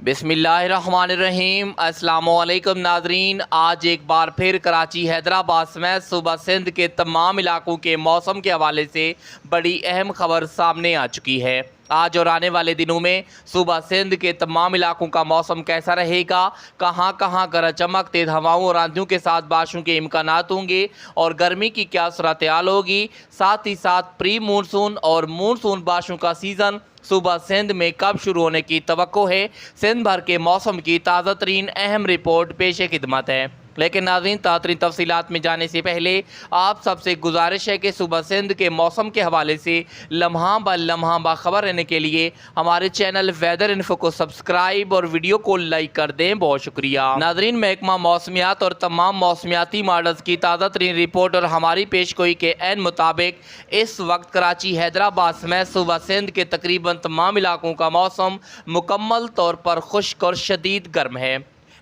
बिस्मिल्लाहिर्रहमानिर्रहीम। अस्सलामुअलैकुम नाजरीन, आज एक बार फिर कराची, हैदराबाद समेत सूबा सिंध के तमाम इलाकों के मौसम के हवाले से बड़ी अहम खबर सामने आ चुकी है। आज और आने वाले दिनों में सूबा सिंध के तमाम इलाकों का मौसम कैसा रहेगा, कहां कहां गरज चमक, तेज हवाओं और आंधियों के साथ बारिशों के इम्कानात होंगे और गर्मी की क्या सूरत हाल होगी। साथ ही साथ प्री मानसून और मानसून बारिशों का सीज़न सूबा सिंध में कब शुरू होने की तवक्को है। सिंध भर के मौसम की ताज़ा तरीन अहम रिपोर्ट पेश खिदमत है। लेकिन नाज़रीन, ताज़ा तफसीलात में जाने से पहले आप सबसे गुजारिश है कि सूबा सिंध के मौसम के हवाले से लम्हा ब लम्हा बाखबर रहने के लिए हमारे चैनल वेदर इन्फो को सब्सक्राइब और वीडियो को लाइक कर दें। बहुत शुक्रिया नाज़रीन। महकमा मौसमियात और तमाम मौसमियाती मॉडल्स की ताज़ा तरीन रिपोर्ट और हमारी पेशगोई के ऐन मुताबिक इस वक्त कराची, हैदराबाद समेत सूबा सिंध के तकरीबन तमाम इलाकों का मौसम मुकम्मल तौर पर खुश्क और शदीद गर्म है।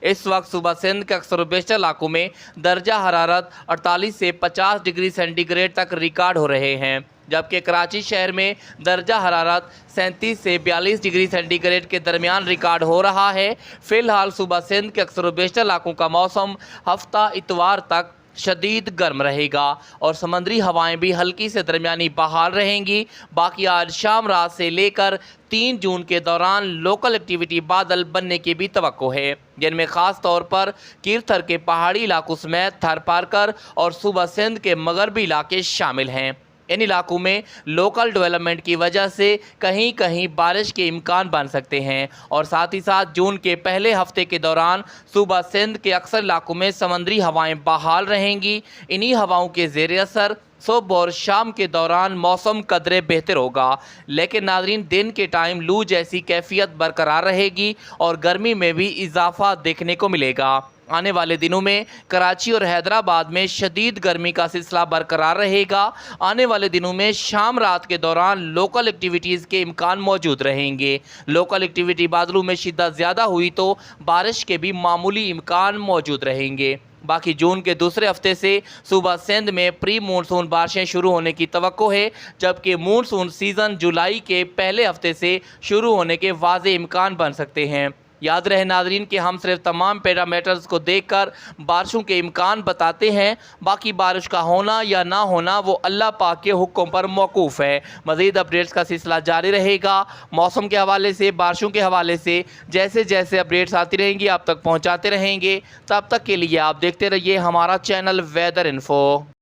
इस वक्त सूबा सिंध के अक्सर बेशतर इलाकों में दर्जा हरारत 48 से 50 डिग्री सेंटीग्रेड तक रिकॉर्ड हो रहे हैं, जबकि कराची शहर में दर्जा हरारत 37 से 42 डिग्री सेंटीग्रेड के दरमियान रिकॉर्ड हो रहा है। फ़िलहाल सूबा सिंध के अक्सर बेशतर इलाकों का मौसम हफ्ता इतवार तक शदीद गर्म रहेगा और समंदरी हवाएं भी हल्की से दरमियानी बहाल रहेंगी। बाकी आज शाम रात से लेकर 3 जून के दौरान लोकल एक्टिविटी बादल बनने की भी तवक्को है, जिनमें ख़ास तौर पर कीरथर के पहाड़ी इलाकों समेत थर पारकर और सूबा सिंध के मगरबी इलाके शामिल हैं। इन इलाकों में लोकल डेवलपमेंट की वजह से कहीं कहीं बारिश के इम्कान बन सकते हैं और साथ ही साथ जून के पहले हफ्ते के दौरान सूबा सिंध के अक्सर इलाकों में समंदरी हवाएं बहाल रहेंगी। इन्हीं हवाओं के ज़ेर असर सुबह और शाम के दौरान मौसम कदरे बेहतर होगा, लेकिन नाज़रीन, दिन के टाइम लू जैसी कैफियत बरकरार रहेगी और गर्मी में भी इजाफा देखने को मिलेगा। आने वाले दिनों में कराची और हैदराबाद में शदीद गर्मी का सिलसिला बरकरार रहेगा। आने वाले दिनों में शाम रात के दौरान लोकल एक्टिविटीज़ के इम्कान मौजूद रहेंगे। लोकल एक्टिविटी बादलों में शिद्दत ज़्यादा हुई तो बारिश के भी मामूली इम्कान मौजूद रहेंगे। बाकी जून के दूसरे हफ्ते से सूबा सिंध में प्री मानसून बारिशें शुरू होने की तवक्को है, जबकि मानसून सीज़न जुलाई के पहले हफ्ते से शुरू होने के वाज़े इम्कान बन सकते हैं। याद रहे नाजरीन कि हम सिर्फ तमाम पैरामीटर्स को देखकर बारिशों के इम्कान बताते हैं, बाकी बारिश का होना या ना होना वो अल्लाह पाक के हुक्म पर मौकूफ़ है। मज़ीद अपडेट्स का सिलसिला जारी रहेगा। मौसम के हवाले से, बारिशों के हवाले से जैसे जैसे अपडेट्स आती रहेंगी आप तक पहुँचाते रहेंगे। तब तक के लिए आप देखते रहिए हमारा चैनल वेदर इन्फो।